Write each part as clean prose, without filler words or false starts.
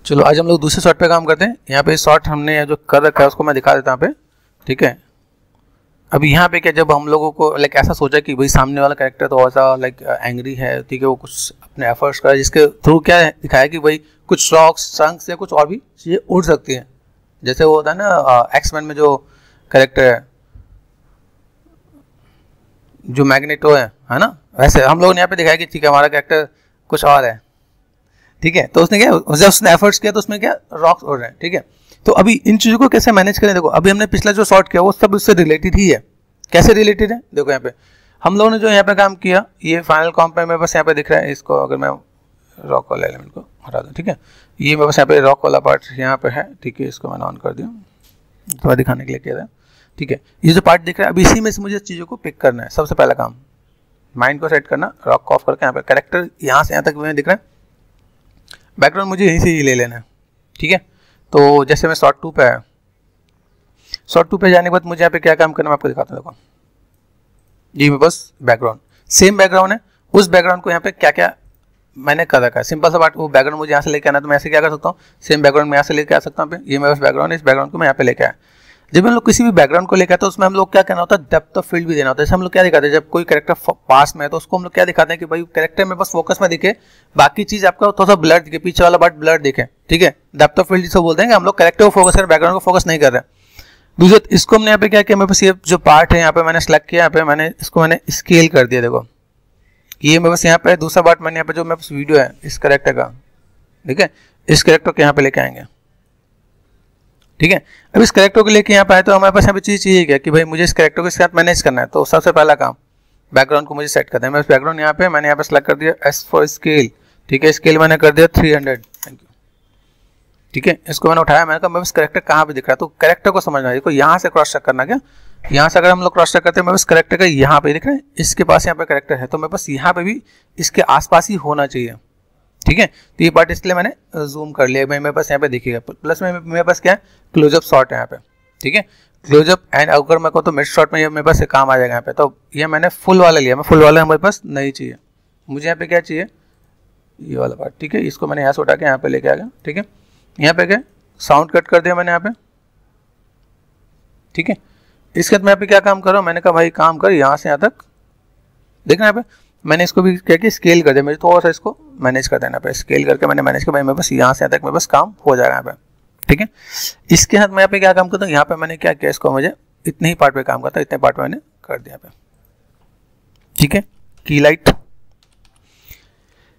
चलो आज हम लोग दूसरे शॉट पे काम करते हैं। यहाँ पे शॉट हमने जो कर रखा है उसको मैं दिखा देता हूँ यहाँ पे, ठीक है। अभी यहाँ पे क्या, जब हम लोगों को लाइक ऐसा सोचा कि भाई सामने वाला कैरेक्टर तो ऐसा लाइक एंग्री है, ठीक है, वो कुछ अपने एफर्ट्स कर, जिसके थ्रू क्या दिखाया कि भाई कुछ रॉक्स, चंक्स या कुछ और भी चीज़ें उड़ सकती हैं। जैसे वो होता है ना एक्समैन में जो कैरेक्टर है जो मैग्नेटो है ना, वैसे हम लोगों ने यहाँ पे दिखाया कि ठीक है हमारा कैरेक्टर कुछ और है, ठीक है। तो उसने क्या, जब उसने एफर्ट्स किया तो उसमें क्या रॉक्स उड़ रहे हैं, ठीक है। तो अभी इन चीज़ों को कैसे मैनेज करें, देखो अभी हमने पिछला जो शॉट किया वो सब उससे रिलेटेड ही है। कैसे रिलेटेड है, देखो यहाँ पे हम लोगों ने जो यहाँ पे काम किया, ये फाइनल कॉम्प में मेरे पास यहाँ पे दिख रहा है। इसको अगर मैं रॉक वाला एलिमेंट को हटा दूँ, ठीक है, ये मेरे पास यहाँ पे रॉक वाला पार्ट यहाँ पे है, ठीक है। इसको मैंने ऑन कर दिया थोड़ा दिखाने के लिए किया था, ठीक है। ये जो पार्ट दिख रहा है अभी इसी में से मुझे चीज़ों को पिक करना है। सबसे पहला काम माइंड को सेट करना, रॉक को ऑफ करके यहाँ पे कैरेक्टर यहाँ से यहाँ तक मुझे दिख रहा है, बैकग्राउंड मुझे यहीं से ही ले लेना है, ठीक है। तो जैसे मैं शॉट 2 पे आया, शॉट 2 पे जाने के बाद मुझे यहाँ पे क्या काम करना है मैं आपको दिखाता हूँ। देखो ये मेरे पास बैकग्राउंड, सेम बैकग्राउंड है। उस बैकग्राउंड को यहाँ पे क्या क्या मैंने कर रखा है, सिंपल सा बात, वो बैकग्राउंड मुझे यहाँ से लेके आना, तो मैं ऐसे क्या कर सकता हूँ, सेम बैकग्राउंड में यहाँ से लेके आ सकता हूँ। ये मेरे पास बैकग्राउंड है, इस बैकग्राउंड को मैं यहाँ पे लेके आया। जब हम लोग किसी भी बैकग्राउंड को लेकर आते हैं तो उसमें हम लोग क्या करना होता है, डेप्थ ऑफ फील्ड भी देना होता है। जैसे हम लोग क्या दिखाते हैं, जब कोई कैरेक्टर पास में है तो उसको हम लोग क्या दिखाते हैं कि भाई कैरेक्टर में बस फोकस में दिखे, बाकी चीज आपका थोड़ा सा ब्लर दिखे, पीछे वाला पार्ट ब्लर दिखे, ठीक है। डेप्थ ऑफ फील्ड जिसको बोलते हैं कि हम लोग कैरेक्टर को फोकस कर, बैकग्राउंड को फोकस नहीं कर रहे हैं। दूसरा इसको हमने यहाँ पे क्या किया, मेरे पास ये जो पार्ट है यहाँ पे मैंने सेलेक्ट किया, यहाँ पे मैंने इसको मैंने स्केल कर दिया। देखो ये मेरे पास यहाँ पे दूसरा पार्ट मैंने यहाँ पे जो मेरे पास वीडियो है इस कैरेक्टर का, ठीक है, इस कैरेक्टर को यहाँ पे लेके आएंगे, ठीक है। अब इस कैरेक्टर को लेके यहाँ पे आए तो हमारे पास यहाँ पे चीज़ चाहिए क्या कि भाई मुझे इस कैरेक्टर को इसके साथ मैनेज करना है। तो सबसे पहला काम बैकग्राउंड को मुझे सेट करना है। मैं बैकग्राउंड यहाँ पे मैंने यहाँ पे सेलेक्ट कर दिया एस फॉर स्केल, ठीक है, स्केल मैंने कर दिया 300, थैंक यू, ठीक है। इसको मैंने उठाया, मैंने कहा मैं बस कैरेक्टर कहाँ पे दिख रहा है, तो कैरेक्टर को समझना है। यहाँ से क्रॉस चेक करना, क्या यहाँ से अगर हम लोग क्रॉस चेक करते हैं मैं बस कैरेक्टर का यहाँ पे दिख रहा है, इसके पास यहाँ पे कैरेक्टर है, तो मैं बस यहाँ पे भी इसके आसपास ही होना चाहिए, ठीक है। तो ये पार्ट इसलिए मैंने जूम कर लिया, मेरे पास यहाँ पे दिखेगा। प्लस में मेरे पास क्या है, क्लोजअप शॉट है यहाँ पे, ठीक है, क्लोजअप एंड अगर मैं कहूँ तो मिड शॉट में ये मेरे पास काम आ जाएगा यहाँ पे। तो ये मैंने फुल वाला लिया, मैं फुल वाला हमारे पास नहीं चाहिए, मुझे यहाँ पे क्या चाहिए, ये वाला पार्ट, ठीक है। इसको मैंने यहाँ से उठा के यहाँ पे लेके आ गया, ठीक है। यहाँ पे क्या साउंड कट कर दिया मैंने यहाँ पे, ठीक है। इसके बाद मैं यहाँ पे क्या काम कर रहा हूँ, मैंने कहा भाई काम कर यहाँ से यहाँ तक, देखना यहाँ पे मैंने इसको भी क्या कि स्केल कर दिया, मेरे थोड़ा सा इसको मैनेज कर देना पे, स्केल करके मैंने मैनेज किया भाई मेरे पास यहाँ से यहाँ तक मेरे पास काम हो जाएगा यहाँ पे, ठीक है। इसके साथ मैं यहाँ पे क्या काम करता हूँ, यहाँ पे मैंने क्या किया, इसको मुझे इतने ही पार्ट पे काम करता है, इतने पार्ट में मैंने कर दिया पे, ठीक है। की लाइट,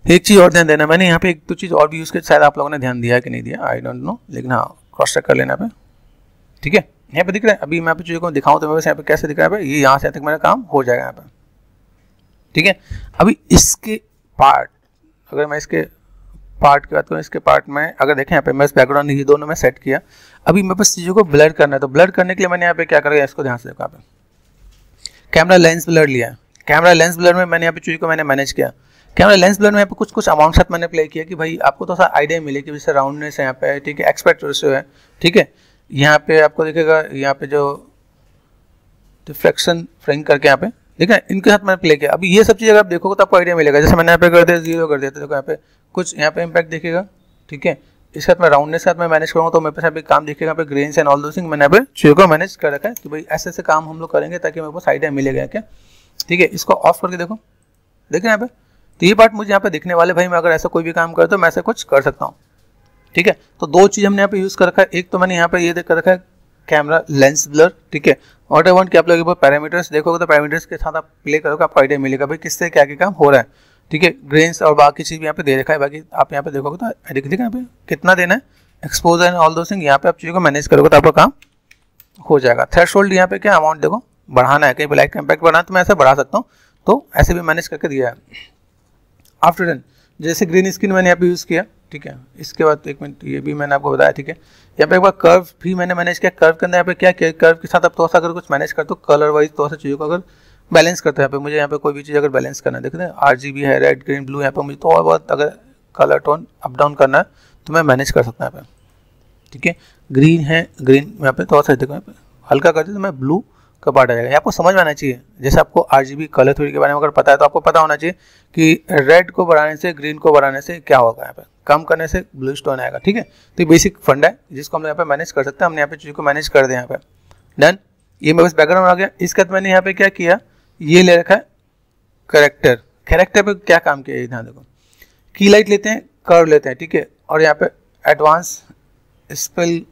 एक चीज़ और ध्यान देना, मैंने यहाँ पे एक दो चीज़ और भी यूज़ की, शायद आप लोगों ने ध्यान दिया है कि नहीं दिया, आई डोंट नो, लेकिन हाँ क्रॉस चेक कर लेना पे, ठीक है। यहाँ पे दिख रहा है, अभी मैं यहाँ पे चीज़ों को दिखाऊँ तो मेरे पास यहाँ पे कैसे दिख रहा है, ये यहाँ से यहाँ तक मेरा काम हो जाएगा यहाँ पे, ठीक है। अभी इसके पार्ट, अगर मैं इसके पार्ट की बात करूँ, इसके पार्ट में अगर देखें यहाँ पे मैं इस बैकग्राउंड ये दोनों में सेट किया। अभी मेरे पास चीज़ों को ब्लर करना है, तो ब्लर करने के लिए मैंने यहाँ पे क्या करेगा, इसको ध्यान से देखो, यहाँ पे कैमरा लेंस ब्लर लिया। कैमरा लेंस ब्लर में मैंने यहाँ पे चीज़ों को मैंने मैनेज किया। कैमरा लेंस ब्लर में यहाँ पे कुछ अमाउंट साथ मैंने प्ले किया कि भाई आपको थोड़ा सा आइडिया मिले कि जैसे राउंडनेस है यहाँ पे, ठीक है, एक्सपेक्ट रेशियो है, ठीक है। यहाँ पे आपको दिखेगा, यहाँ पे जो रिफ्लेक्शन फ्रेम करके यहाँ पे ठीक है, इनके साथ मैंने प्ले किया। अभी ये सब चीज़ अगर आप देखोगे तो आपको आइडिया मिलेगा। जैसे मैंने यहाँ पे कर दिया 0 कर दिया, तो देखो यहाँ पे कुछ यहाँ पे इम्पैक्ट दिखेगा, ठीक है। इसके साथ मैं राउंडनेस के साथ मैं मैनेज करूँगा तो मेरे पास यहाँ पे काम दिखेगा, यहाँ पे ग्रेन्स एंड ऑल दो थिंग मैंने यहाँ पे चीज़ों को मैनेज कर रखा है कि भाई ऐसे ऐसे काम हम लोग करेंगे ताकि मेरे पास आइडिया मिलेगा, क्या, ठीक है। इसको ऑफ करके देखो, देखिए यहाँ पे, तो ये पार्ट मुझे यहाँ पे दिखने वाले, भाई मैं अगर ऐसा कोई भी काम करता हूँ मैं ऐसा कुछ कर सकता हूँ, ठीक है। तो दो चीज़ हमने यहाँ पे यूज़ कर रखा है, एक तो मैंने यहाँ पे ये देख कर रखा है कैमरा लेंस ब्लर, ठीक है। और आई वांट कि आप लोग पैरामीटर्स देखोगे तो पैरामीटर्स के साथ आप प्ले करोगे, आपको आइडिया मिलेगा भाई किससे क्या क्या काम हो रहा है, ठीक है। ग्रेन्स और बाकी चीज़ भी यहाँ पे दे रखा है, बाकी आप यहाँ पे देखोगे तो देखिए यहाँ पे कितना देना है, एक्सपोजर एंड ऑल दो थिंग, यहाँ पे आप चीज़ों को मैनेज करोगे तो आपका काम हो जाएगा। थ्रेशोल्ड यहाँ पे क्या अमाउंट देखो बढ़ाना है, कहीं पे लाइट का इम्पैक्ट बढ़ाना है तो मैं ऐसे बढ़ा सकता हूँ, तो ऐसे भी मैनेज करके दिया है। आफ्टर डन जैसे ग्रीन स्क्रीन मैंने यहाँ पे यूज़ किया, ठीक है। इसके बाद एक मिनट ये भी मैंने आपको बताया, ठीक है। यहाँ पे एक बार कर्व भी मैंने मैनेज किया। कर्व के अंदर यहाँ पे क्या किया, कर्व के साथ आप थोड़ा सा अगर कुछ मैनेज करते हो कलर वाइज, थोड़ा सा चीज़ों को अगर बैलेंस करते हो, यहाँ पे मुझे यहाँ पे कोई भी चीज़ अगर बैलेंस करना है, देखते हैं RGB है, रेड ग्रीन ब्लू, यहाँ पे मुझे थोड़ा बहुत अगर कलर टोन अप डाउन करना है तो मैं मैनेज कर सकता हूँ यहाँ पे, ठीक है। ग्रीन है, ग्रीन यहाँ पे थोड़ा सा देखो यहाँ पे हल्का कर दिया तो मैं ब्लू का पार्ट आ जाएगा। ये आपको समझ में आना चाहिए। जैसे आपको RGB कलर थ्योरी के बारे में अगर पता है तो आपको पता होना चाहिए कि रेड को बढ़ाने से ग्रीन को बढ़ाने से क्या होगा, यहाँ पे कम करने से ब्लू स्टोन आएगा। ठीक है, तो ये बेसिक फंडा है जिसको हम यहाँ पे मैनेज कर सकते हैं। हमने यहाँ पे चीज़ को मैनेज कर दिया यहाँ पे। डन, ये मेरे पास बैकग्राउंड आ गया। इसके बाद मैंने यहाँ पे क्या किया, ये ले रखा है कैरेक्टर। कैरेक्टर पे क्या काम किया, ध्यान देखो। की लाइट लेते हैं, कर्व लेते हैं, ठीक है, और यहाँ पे एडवांस स्पेल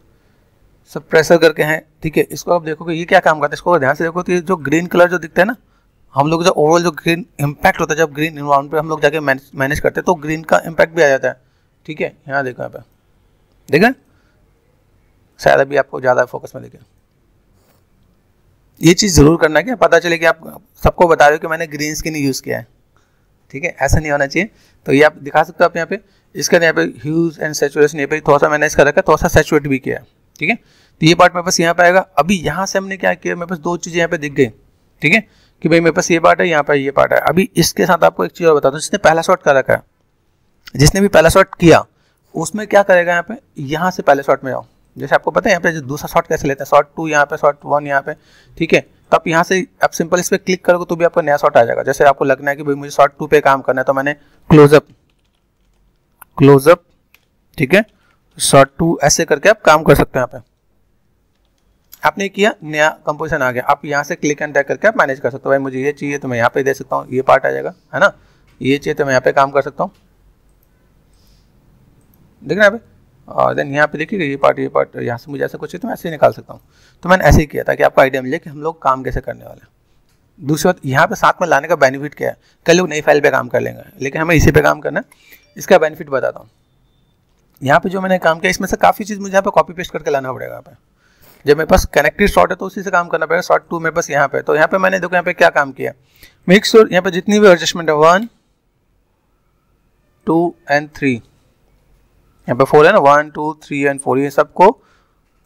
सप्रेसर करके हैं, ठीक है। इसको आप देखोगे ये क्या काम करता है, इसको ध्यान से देखो तो ये जो ग्रीन कलर जो दिखता है ना, हम लोग जो ओवरऑल जो ग्रीन इम्पैक्ट होता है जब ग्रीन इन्वायरमेंट पे हम लोग जाके मैनेज करते हैं तो ग्रीन का इम्पैक्ट भी आ जाता है। ठीक है, यहाँ देखो, यहाँ पे देखें, शायद अभी आपको ज़्यादा फोकस में देखें। ये चीज़ ज़रूर करना है कि पता चले कि आप सबको बता रहे हो कि मैंने ग्रीन स्क्रीन यूज़ किया है। ठीक है, ऐसा नहीं होना चाहिए। तो ये आप दिखा सकते हो आप यहाँ पे। इसके यहाँ पे ह्यूज एंड सैचुरेशन, ये पे थोड़ा सा मैंने इसका रखा, थोड़ा सा सैचुरेट भी किया है। ठीक है, तो ये पार्ट मेरे पास यहाँ पे आएगा। अभी यहाँ से हमने क्या किया, मेरे पास दो चीज़ें यहाँ पे दिख गई। ठीक है, कि भाई मेरे पास ये पार्ट है, यहाँ पर ये पार्ट है। अभी इसके साथ आपको एक चीज़ और बता दूँ, जिसने पहला शॉट कर रखा है, जिसने भी पहला शॉट किया उसमें क्या करेगा, यहाँ पे यहाँ से पहले शॉट में जाओ। जैसे आपको पता है यहाँ पे जो दूसरा शॉट कैसे लेते हैं, शॉट 2 यहाँ पे, शॉट 1 यहाँ पे। ठीक है, तो आप यहाँ से आप सिंपल इस पर क्लिक करोगे तो भी आपका नया शॉट आ जाएगा। जैसे आपको लगना है कि भाई मुझे शॉट 2 पे काम करना है, तो मैंने क्लोजअप, ठीक है, शॉट 2 ऐसे करके आप काम कर सकते हैं। यहाँ पे आपने किया, नया कंपोजिशन आ गया। आप यहाँ से क्लिक एंड ड्रैग करके आप मैनेज कर सकते हो। भाई मुझे ये चाहिए तो मैं यहाँ पे दे सकता हूँ, ये पार्ट आ जाएगा, है ना। ये चाहिए तो मैं यहाँ पे काम कर सकता हूँ, देख रहे हैं यहाँ पे। और देन यहाँ पे देखिएगा ये पार्ट यहाँ से मुझे ऐसा कुछ है तो मैं ऐसे ही निकाल सकता हूँ। तो मैंने ऐसे ही किया ताकि आपको आइडिया मिले कि हम लोग काम कैसे करने वाले हैं। दूसरी बात, यहाँ पे साथ में लाने का बेनिफिट क्या है, कल लोग नई फाइल पे काम कर लेंगे, लेकिन हमें इसी पे काम करना है। इसका बेनिफिट बताता हूँ। यहाँ पे जो मैंने काम किया, इसमें से काफ़ी चीज़ मुझे यहाँ पे कॉपी पेस्ट करके लाना पड़ेगा। यहाँ पे जब मेरे पास कनेक्टेड शॉट है तो उसी से काम करना पड़ेगा। शॉट 2 मेरे पास यहाँ पे, तो यहाँ पे मैंने देखो यहाँ पे क्या काम किया, मेक श्योर यहाँ पे जितनी भी एडजस्टमेंट है 1 2 एंड 3, यहाँ पे 4 है ना, 1 2 3 एंड 4, ये सबको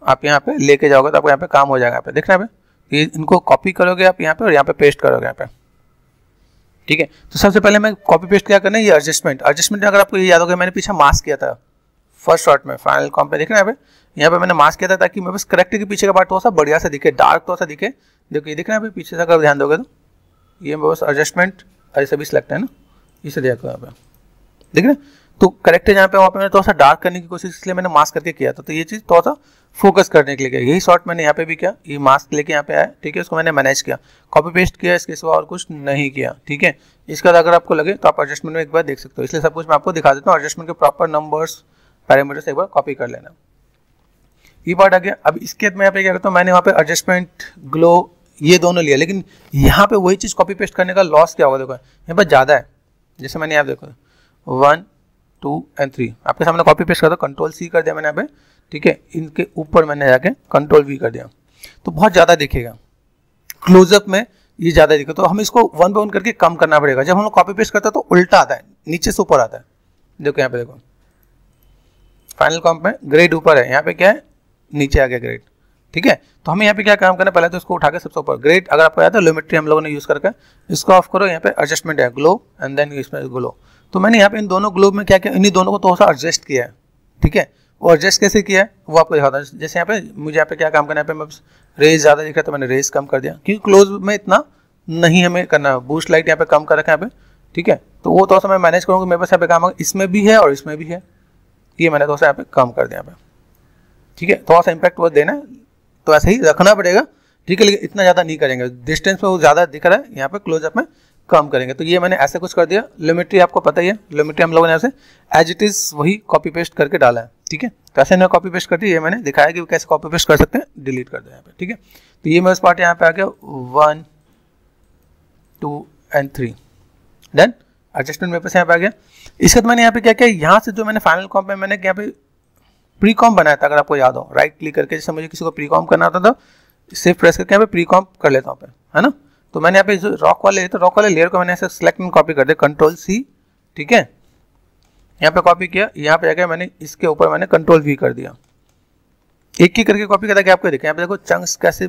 आप यहाँ पे लेके जाओगे तो आपको यहाँ पे काम हो जाएगा। यहाँ पे देखना है, ये इनको कॉपी करोगे आप यहाँ पे और यहाँ पे पेस्ट करोगे यहाँ पे। ठीक है, तो सबसे पहले मैं कॉपी पेस्ट क्या करना है, ये एडजस्टमेंट अगर आपको ये याद होगा, मैंने पीछे मास्क किया था फर्स्ट शॉट में, फाइनल कॉम पे देखना है। यहाँ पे मैंने मास्क किया था ताकि मेरे पास करेक्टर के पीछे का पार्ट थोड़ा सा बढ़िया से दिखे, डार्क थोड़ा सा दिखे। देखो ये दिखना है पीछे से, अगर ध्यान दोगे तो ये मेरे पास एडजस्टमेंट ऐसे भी सिलेक्ट है ना, इसे देखो यहाँ पे, देख रहे। तो करेक्टर यहाँ पे वहाँ पे मैंने थोड़ा सा डार्क करने की कोशिश, इसलिए मैंने मास्क करके किया था। तो ये चीज़ थोड़ा सा फोकस करने के लिए किया। यही शॉट मैंने यहाँ पे भी किया, ये मास्क लेके यहाँ पे आया। ठीक है, उसको मैंने मैनेज किया, कॉपी पेस्ट किया, इसके सिवा और कुछ नहीं किया। ठीक है, इसके बाद अगर आपको लगे तो आप एडजस्टमेंट में एक बार देख सकते हो, इसलिए सब कुछ मैं आपको दिखा देता हूँ। एडजस्टमेंट के प्रॉपर नंबर्स पैरामीटर्स एक बार कॉपी कर लेना। ये पार्ट आ गया। अब इसके बाद मैं यहाँ पे क्या करता हूँ, मैंने वहाँ पे एडजस्टमेंट, ग्लो, ये दोनों लिया, लेकिन यहाँ पे वही चीज़ कॉपी पेस्ट करने का लॉस क्या होगा, देखो यहाँ पर ज़्यादा है। जैसे मैंने यहाँ देखो 1 2 एंड 3 आपके सामने कॉपी पेस्ट करता हूँ, Ctrl+C कर दिया मैंने यहाँ पे। ठीक है, इनके ऊपर मैंने जाके Ctrl+V कर दिया, तो बहुत ज़्यादा दिखेगा क्लोजअप में, ये ज़्यादा दिखेगा। तो हम इसको 1 by 1 करके कम करना पड़ेगा। जब हम लोग कॉपी पेस्ट करते हैं तो उल्टा आता है, नीचे से ऊपर आता है। देखो यहाँ पे देखो, फाइनल कॉम्प में ग्रेड ऊपर है, यहाँ पे क्या है, नीचे आ गया ग्रेड। ठीक है, तो हमें यहाँ पे क्या काम करना है, पहले तो इसको उठा के सबसे ऊपर ग्रेड, अगर आपको याद है लियोमेट्री हम लोगों ने यूज़ करके, इसको ऑफ करो। यहाँ पे एडजस्टमेंट है ग्लो एंड देन इसमें ग्लो। तो मैंने यहाँ पे इन दोनों ग्लो में क्या किया, इन्हीं दोनों को थोड़ा सा एडजस्ट किया है। ठीक है, वो एडजस्ट कैसे किया है वो आपको दिखाता हूँ। जैसे यहाँ पे मुझे यहाँ पे क्या काम करना है, यहाँ पे रेस ज़्यादा दिख रहा है तो मैंने रेस कम कर दिया, क्योंकि क्लोज में इतना नहीं हमें करना। बूस्ट लाइट यहाँ पे कम कर रखा है यहाँ पे। ठीक है, तो वो थोड़ा सा मैं मैनेज करूँगा, मेरे पास यहाँ पे काम होगा, इसमें भी है और इसमें भी है, ये मैंने थोड़ा सा यहाँ पे कम कर दिया यहाँ पे। ठीक है, थोड़ा सा इम्पैक्ट वो देना है तो ऐसे ही रखना पड़ेगा। ठीक है, लेकिन इतना ज़्यादा नहीं करेंगे, डिस्टेंस में वो ज़्यादा दिख रहा है, यहाँ पे क्लोजअप में कम करेंगे। तो ये मैंने ऐसे कुछ कर दिया। लियोमेट्री आपको पता ही है, लियोमेट्री हम लोगों ने ऐसे एज इट इज़ वही कॉपी पेस्ट करके डाला है। ठीक है, तो ऐसे मैंने कॉपी पेस्ट कर दी, ये मैंने दिखाया कि कैसे कॉपी पेस्ट कर सकते हैं, डिलीट कर दिया यहाँ पे। ठीक है, तो ये मेरे पार्ट यहाँ पे आ गया 1 2 एंड 3, देन एडजस्टमेंट मेरे पास यहाँ पे आ गया। इसके बाद मैंने यहाँ पे क्या किया, यहाँ से जो मैंने फाइनल कॉम्प में मैंने यहाँ पे प्री कॉम्प बनाया था, अगर आपको याद हो, राइट क्लिक करके, जैसे मुझे किसी को प्री कॉम्प करना होता था, सिर्फ प्रेस करके यहाँ पे प्री कॉम्प कर लेता हूँ पे, है ना। तो मैंने यहाँ पे जो रॉक वाले लेयर को मैंने ऐसे सेलेक्ट एंड कॉपी कर दिया, Ctrl+C। ठीक है, यहाँ पे कॉपी किया, यहाँ पे जाके मैंने इसके ऊपर मैंने Ctrl+V कर दिया, एक ही करके कॉपी करता कि आपको देखें। यहाँ पे देखो चंक्स कैसे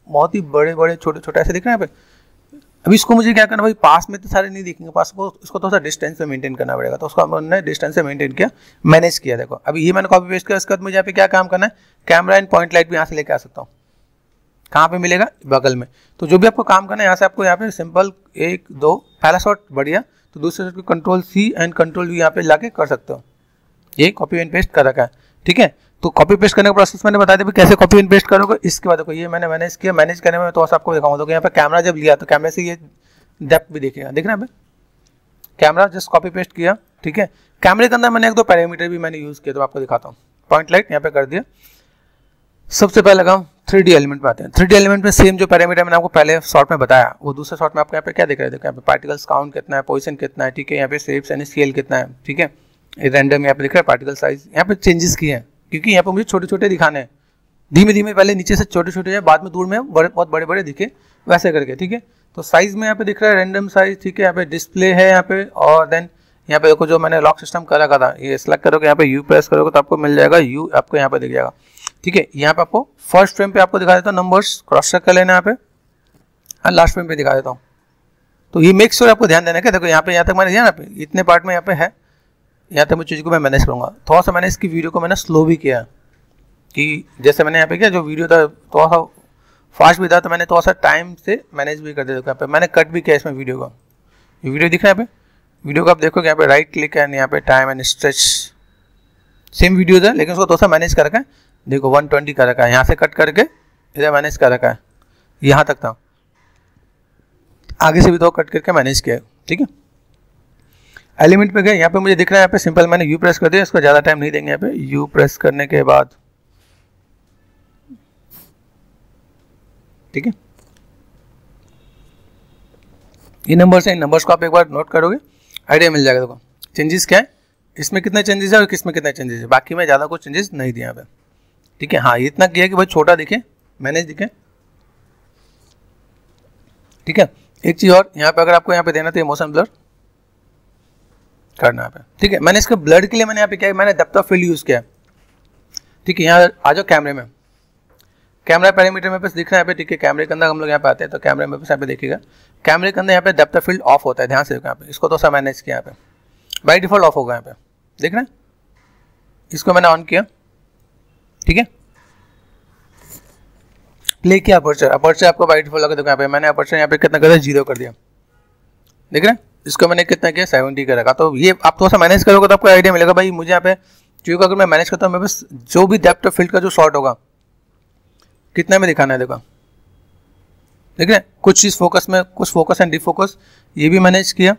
बहुत ही बड़े बड़े छोटे छोटे ऐसे दिख रहे हैं यहाँ पे। अभी इसको मुझे क्या करना भाई, पास में तो सारे नहीं दिखेंगे, पास को इसको थोड़ा सा डिस्टेंस में मेंटेन करना पड़ेगा। तो उसको हमने डिस्टेंस से मेंटेन किया, मैनेज किया। देखो अभी ये मैंने कॉपी पेस्ट किया। उसके बाद मुझे यहाँ पे क्या काम करना है, कैमरा एंड पॉइंट लाइट भी यहाँ से लेके आ सकता हूँ। कहाँ पे मिलेगा, बगल में। तो जो भी आपको काम करना है यहाँ से आपको यहाँ पे सिंपल 1 2 पहला शॉट बढ़िया, तो दूसरे शॉट को Ctrl+C एंड Ctrl+V यहाँ पे लाके कर सकते हो। ये कॉपी एंड पेस्ट कर रखा है, ठीक है। तो कॉपी पेस्ट करने का प्रोसेस मैंने बता दिया कैसे कॉपी एंड पेस्ट करोगे। इसके बाद देखो ये मैंने मैनेज किया, मैनेज करने में तो आपको दिखाऊंगा। तो यहाँ पे कैमरा जब लिया तो कैमरे से ये डेप्थ भी देखेगा, देख रहे हैं कैमरा जस्ट कॉपी पेस्ट किया, ठीक है। कैमरे के अंदर मैंने 1 2 पैरामीटर भी मैंने यूज़ किया, तो आपको दिखाता हूँ। पॉइंट लाइट यहाँ पे कर दिया। सबसे पहले लगाऊँ 3D एलिमेंट पे आते हैं। 3D एलिमेंट में सेम जो पैरामीटर मैंने आपको पहले शॉट में बताया, वो दूसरे शॉट में आपको यहाँ पे क्या दिख रहा है, देखो यहाँ पे पार्टिकल्स काउंट कितना है, पोजीशन कितना है, ठीक है। यहाँ पे शेप्स यानी स्केल कितना है, ठीक है। रैंडम यहाँ पे दिख रहा है, पार्टिकल साइज यहाँ पे चेंजेस किए हैं, क्योंकि यहाँ पे मुझे छोटे छोटे दिखाने हैं। धीमे धीमे पहले नीचे से छोटे छोटे जाए, बाद में दूर में बहुत बड़े बड़े दिखे, वैसे करके, ठीक है। तो साइज में यहाँ पे दिख रहा है रैंडम साइज, ठीक है। यहाँ पे डिस्प्ले है यहाँ पे, और देन यहाँ पे देखो जो मैंने लॉक सिस्टम कर रखा था, ये सिलेक्ट करोगे, यहाँ पे यू प्रेस करोगे तो आपको मिल जाएगा यू, आपको यहाँ पे दिख जाएगा, ठीक है। यहाँ पे आपको फर्स्ट फ्रेम पे आपको दिखा देता हूँ नंबर्स, क्रॉस चेक कर लेना यहाँ पे, और लास्ट फ्रेम पे दिखा देता हूँ। तो ये मेक श्योर आपको ध्यान देना है। देखो यहाँ पे यहाँ तक मैंने दिया ना, इतने पार्ट में यहाँ पे है, यहाँ तक मैं चीज़ को मैं मैनेज करूँगा। थोड़ा सा मैंने इसकी वीडियो को मैंने स्लो भी किया, कि जैसे मैंने यहाँ पे किया, जो वीडियो था थोड़ा सा फास्ट भी था, तो मैंने थोड़ा सा टाइम से मैनेज भी कर दिया। यहाँ पे मैंने कट भी किया इसमें वीडियो को, ये वीडियो दिख रहा है यहाँ पे, वीडियो को आप देखोगे यहाँ पे राइट क्लिक एंड यहाँ पे time and stretch, same video था लेकिन उसको थोड़ा सा मैनेज कर रखा है। देखो 120 कर रखा है, यहाँ से कट करके इधर मैनेज कर रखा है, यहाँ तक था, आगे से भी तो कट करके मैनेज किया, ठीक है। एलिमेंट पे गए, यहाँ पे मुझे दिख रहा है यहाँ पे सिंपल मैंने यू प्रेस कर दिया, इसको ज़्यादा टाइम नहीं देंगे। यहाँ पे यू प्रेस करने के बाद, ठीक है, ये नंबर्स हैं, इन नंबर्स को आप एक बार नोट करोगे, आइडिया मिल जाएगा। देखो चेंजेस क्या है, इसमें कितने चेंजेस है और किसमें कितने चेंजेस है। बाकी में ज़्यादा कुछ चेंजेस नहीं दिया यहाँ पे, ठीक है। हाँ इतना किया कि भाई छोटा दिखे, मैनेज दिखे, ठीक है। एक चीज़ और, यहाँ पे अगर आपको यहाँ पे देना तो मोशन ब्लर करना यहाँ पे, ठीक है। मैंने इसके ब्लर के लिए मैंने यहाँ पे क्या, मैंने डेप्थ ऑफ फील्ड यूज़ किया, ठीक है। यहाँ आ जाओ कैमरे में, कैमरा पैरामीटर में बस दिख रहा है यहाँ पे, ठीक है। कैमरे के अंदर हम लोग यहाँ पे आते हैं, तो कैमरे में बस यहाँ पे देखिएगा, कैमरे के अंदर यहाँ पे डेप्थ ऑफ फील्ड ऑफ होता है, ध्यान से देखो यहाँ पे, इसको तो सा मैनेज किया, यहाँ पे बाय डिफॉल्ट ऑफ होगा, यहाँ पे देख रहे हैं, इसको मैंने ऑन किया, ठीक है। प्ले किया अपर्चर, अपर्चर आपको बाय डिफॉल्ट लगा, देखो यहाँ पे मैंने अपर्चर यहाँ पे कितना कर दिया, 0 कर दिया, देख रहे हैं। इसको मैंने कितना किया, 70 का रखा। तो ये आप थोड़ा सा मैनेज करोगे तो आपको आइडिया मिलेगा भाई मुझे यहाँ पे, क्योंकि अगर मैं मैनेज करता हूँ मैं बस जो भी डेप्थ ऑफ फील्ड का जो शॉट होगा कितना में दिखाना है, देखो देख रहे हैं। कुछ चीज़ फोकस में, कुछ फोकस एंड डिफोकस, ये भी मैनेज किया,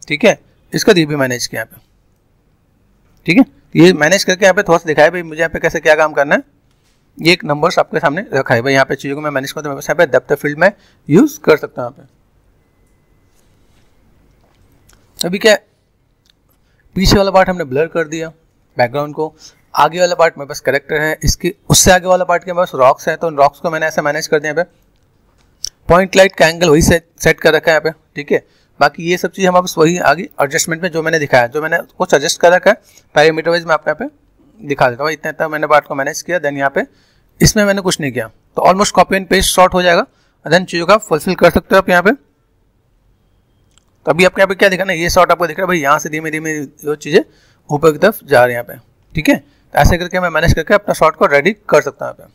ठीक है। इसका ये भी मैनेज किया यहाँ पे, ठीक है। ये मैनेज करके यहाँ पे थोड़ा सा दिखाया भाई मुझे यहाँ पे कैसे क्या काम करना है। ये एक नंबर्स आपके सामने रखा है भाई, यहाँ पे चीज़ों को मैं मैनेज करता हूँ, यहाँ पे डेप्थ ऑफ फील्ड में यूज़ कर सकता हूँ यहाँ पे। अभी क्या, पीछे वाला पार्ट हमने ब्लर कर दिया बैकग्राउंड को, आगे वाला पार्ट में बस करेक्टर है, इसके उससे आगे वाला पार्ट के पास रॉक्स है, तो उन रॉक्स को मैंने ऐसे मैनेज कर दिया यहाँ पे। पॉइंट लाइट का एंगल वही सेट कर रखा है यहाँ पे, ठीक है। बाकी ये सब चीज़ हम वापस वही आगे एडजस्टमेंट में जो मैंने दिखाया, जो मैंने कुछ एडजस्ट कर रखा है पैरामीटर वाइज, मैं आपको यहाँ पे दिखा देता हूँ। इतना इतना मैंने पार्ट को मैनेज किया, देन यहाँ पे इसमें मैंने कुछ नहीं किया, तो almost copy and paste short हो जाएगा, देन चीज़ों का फुलफिल कर सकते हो आप यहाँ पे। तो अभी आपके यहाँ पे क्या दिखा ना, ये शॉट आपको दिख रहा है भाई, यहाँ से धीमे धीमे जो चीज़ें ऊपर की तरफ जा रही है यहाँ पे, ठीक है। तो ऐसे करके मैं मैनेज करके अपना शॉट को रेडी कर सकता हूँ यहाँ पे।